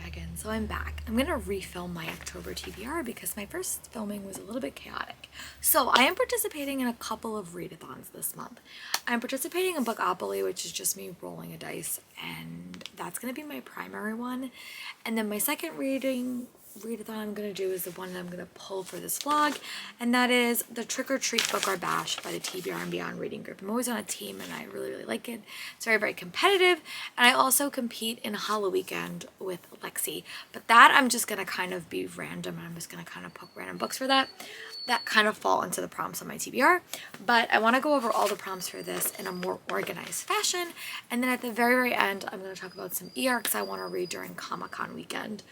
Megan. So I'm back. I'm gonna refilm my October TBR because my first filming was a little bit chaotic. So I am participating in a couple of readathons this month. I'm participating in Bookopoly, which is just me rolling a dice, and that's gonna be my primary one. And then my second readathon I'm going to do is the one that I'm going to pull for this vlog, and that is the Trick or Treat Book or Bash by the TBR and Beyond reading group. I'm always on a team and I really like it. It's very competitive, and I also compete in Hollow Weekend with Lexi, but that I'm just going to kind of be random, and I'm just going to kind of poke random books for that kind of fall into the prompts on my TBR. But I want to go over all the prompts for this in a more organized fashion, and then at the very end I'm going to talk about some e-arcs I want to read during Comic-Con weekend.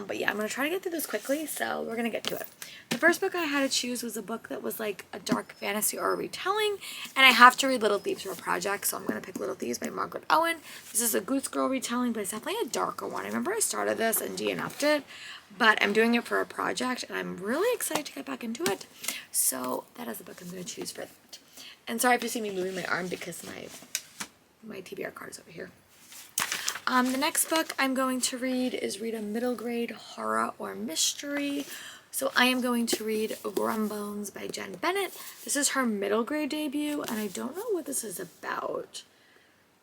But yeah, I'm going to try to get through this quickly, so we're going to get to it. The first book I had to choose was a book that was like a dark fantasy or a retelling, and I have to read Little Thieves for a project, so I'm going to pick Little Thieves by Margaret Owen. This is a Goose Girl retelling, but it's definitely a darker one. I remember I started this and DNF'd it, but I'm doing it for a project, and I'm really excited to get back into it. So that is the book I'm going to choose for that. And sorry if you see me moving my arm because my TBR card is over here. The next book I'm going to read is a middle grade horror or mystery. So I am going to read Grumbones by Jen Bennett. This is her middle grade debut, and I don't know what this is about.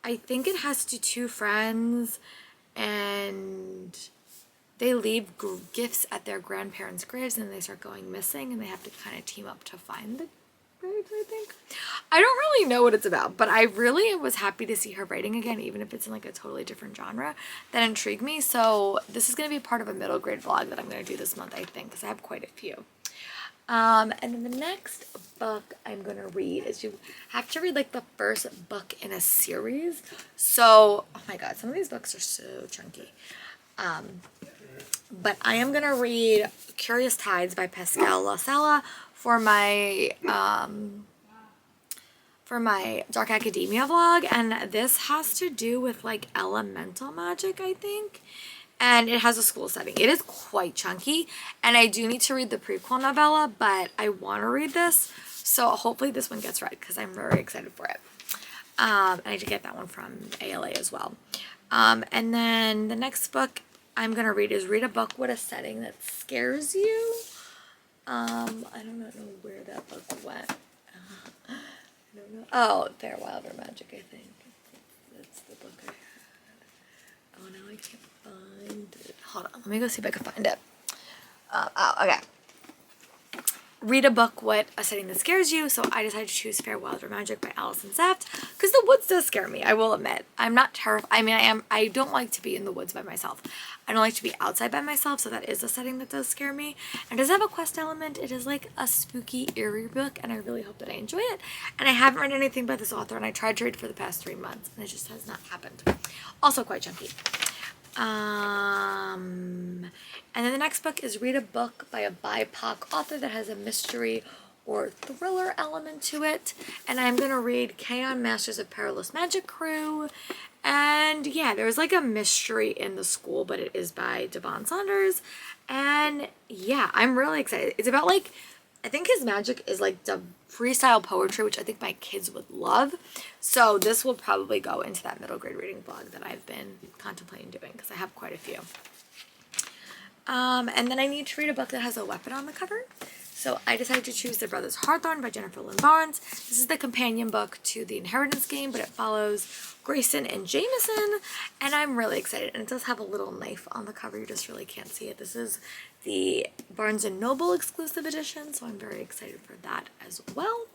I think it has to do two friends, and they leave gifts at their grandparents' graves, and they start going missing, and they have to kind of team up to find the graves, I think. I don't really know what it's about, but I really was happy to see her writing again, even if it's in like a totally different genre. That intrigued me, so this is going to be part of a middle grade vlog that I'm going to do this month, I think, because I have quite a few. And then the next book I'm going to read is, you have to read like the first book in a series. So, oh my god, some of these books are so chunky. But I am going to read Curious Tides by Pascal Lasala for my Dark Academia vlog, and this has to do with like elemental magic, I think, and it has a school setting. It is quite chunky, and I do need to read the prequel novella, but I want to read this, so hopefully this one gets read because I'm very excited for it. I need to get that one from ALA as well. And then the next book I'm gonna read is a book with a setting that scares you. I don't know where that book went. I don't know. Oh, Fair Wilder Magic, I think. That's the book I had. Oh, now I can't find it. Hold on, let me go see if I can find it. Oh, okay. Read a book with a setting that scares you, so I decided to choose Fair Wilder Magic by Alison Saft, because the woods does scare me, I will admit. I'm not terrified. I mean, I don't like to be in the woods by myself. I don't like to be outside by myself, so that is a setting that does scare me. And it does have a quest element. It is like a spooky, eerie book, and I really hope that I enjoy it. And I haven't read anything by this author, and I tried to read for the past 3 months, and it just has not happened. Also quite chunky. And then the next book is read a book by a BIPOC author that has a mystery or thriller element to it. And I'm going to read K-On! Masters of Perilous Magic Crew. And yeah, there's like a mystery in the school, but it is by Devon Saunders. And yeah, I'm really excited. It's about like, I think his magic is like the freestyle poetry, which I think my kids would love. So this will probably go into that middle grade reading blog that I've been contemplating doing, because I have quite a few. And then I need to read a book that has a weapon on the cover. So I decided to choose The Brothers Hawthorne by Jennifer Lynn Barnes. This is the companion book to The Inheritance Game, but it follows Grayson and Jameson, and I'm really excited. And it does have a little knife on the cover. You just really can't see it. This is the Barnes & Noble exclusive edition, so I'm very excited for that as well.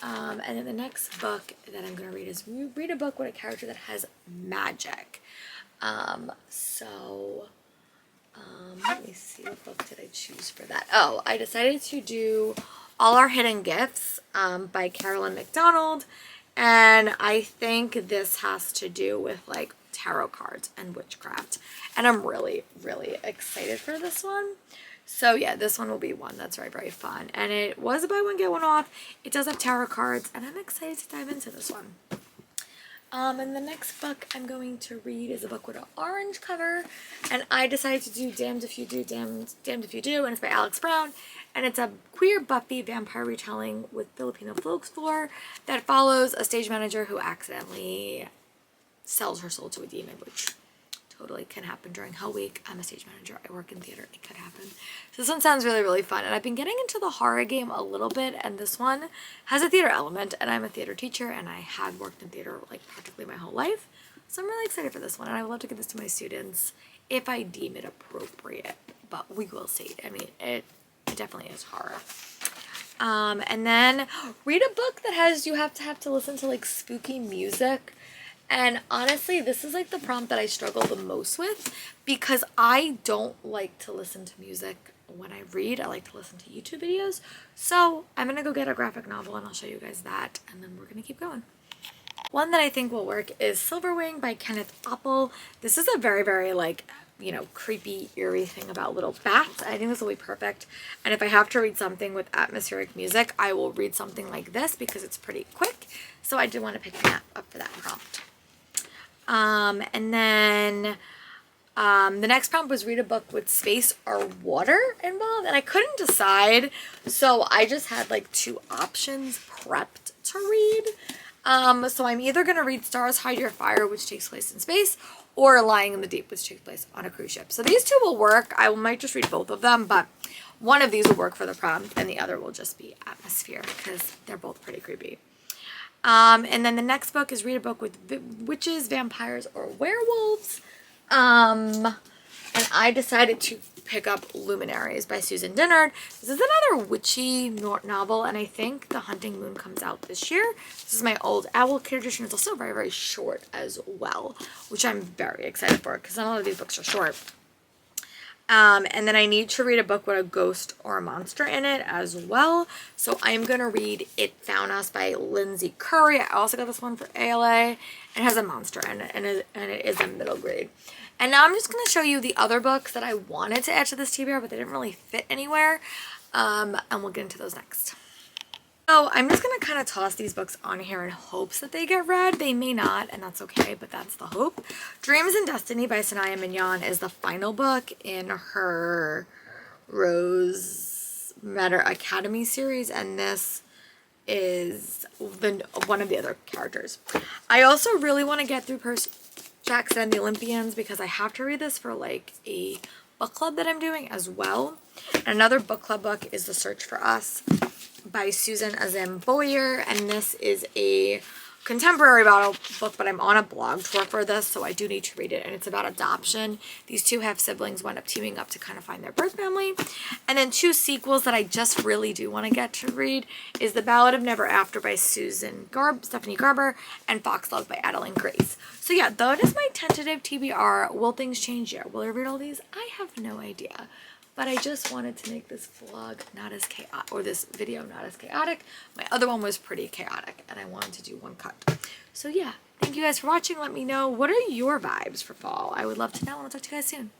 And then the next book that I'm going to read is read a book with a character that has magic. Let me see, what book did I choose for that? Oh, I decided to do All Our Hidden Gifts by Carolyn McDonald, and I think this has to do with like tarot cards and witchcraft, and I'm really excited for this one. So yeah, this one will be one that's very fun, and it was a buy one get one off. It does have tarot cards, and I'm excited to dive into this one. And the next book I'm going to read is a book with an orange cover, and I decided to do Damned If You Do, Damned If You Do, and it's by Alex Brown, and it's a queer Buffy vampire retelling with Filipino folklore that follows a stage manager who accidentally sells her soul to a demon, which totally can happen during Hell Week. I'm a stage manager. I work in theater. It could happen. So this one sounds really, really fun. And I've been getting into the horror game a little bit, and this one has a theater element, and I'm a theater teacher, and I had worked in theater like practically my whole life. So I'm really excited for this one, and I would love to give this to my students if I deem it appropriate, but we will see. I mean, it definitely is horror. And then read a book that has, you have to listen to like spooky music. And honestly, this is like the prompt that I struggle the most with, because I don't like to listen to music when I read. I like to listen to YouTube videos. So I'm going to go get a graphic novel and I'll show you guys that, and then we're going to keep going. One that I think will work is Silverwing by Kenneth Apple. This is a very, very like, you know, creepy, eerie thing about little bats. I think this will be perfect. And if I have to read something with atmospheric music, I will read something like this because it's pretty quick. So I do want to pick that up for that prompt. And then the next prompt was read a book with space or water involved, and I couldn't decide. So I just had like 2 options prepped to read. So I'm either going to read Stars Hide Your Fire, which takes place in space, or Lying in the Deep, which takes place on a cruise ship. So these 2 will work. I might just read both of them, but one of these will work for the prompt and the other will just be atmosphere because they're both pretty creepy. And then the next book is read a book with witches, vampires, or werewolves. And I decided to pick up Luminaries by Susan Dennard. This is another witchy novel, and I think The Hunting Moon comes out this year. This is my old Owl Kid edition. It's also very, very short as well, which I'm very excited for because a lot of these books are short. And then I need to read a book with a ghost or a monster in it as well. So I'm going to read It Found Us by Lindsay Curry. I also got this one for ALA. It has a monster in it, and it is a middle grade. And now I'm just going to show you the other books that I wanted to add to this TBR, but they didn't really fit anywhere. And we'll get into those next. So I'm just going to kind of toss these books on here in hopes that they get read. They may not, and that's okay, but that's the hope. Dreams and Destiny by Sanaya Mignon is the final book in her Rose Matter Academy series, and this is one of the other characters. I also really want to get through Percy Jackson and the Olympians because I have to read this for like a book club that I'm doing as well. And another book club book is The Search for Us by Susan Azam Boyer, and this is a contemporary battle book, but I'm on a blog tour for this, so I do need to read it, and it's about adoption. These 2 have siblings wind up teaming up to kind of find their birth family. And then 2 sequels that I just really do want to get to read is The Ballad of Never After by Stephanie Garber, and Foxglove by Adeline Grace. So yeah, that is my tentative TBR. Will things change? Yeah. Will I read all these? I have no idea. But I just wanted to make this vlog not as chaotic, or this video not as chaotic. My other one was pretty chaotic, and I wanted to do one cut. So yeah, thank you guys for watching. Let me know, what are your vibes for fall? I would love to know, and I'll talk to you guys soon.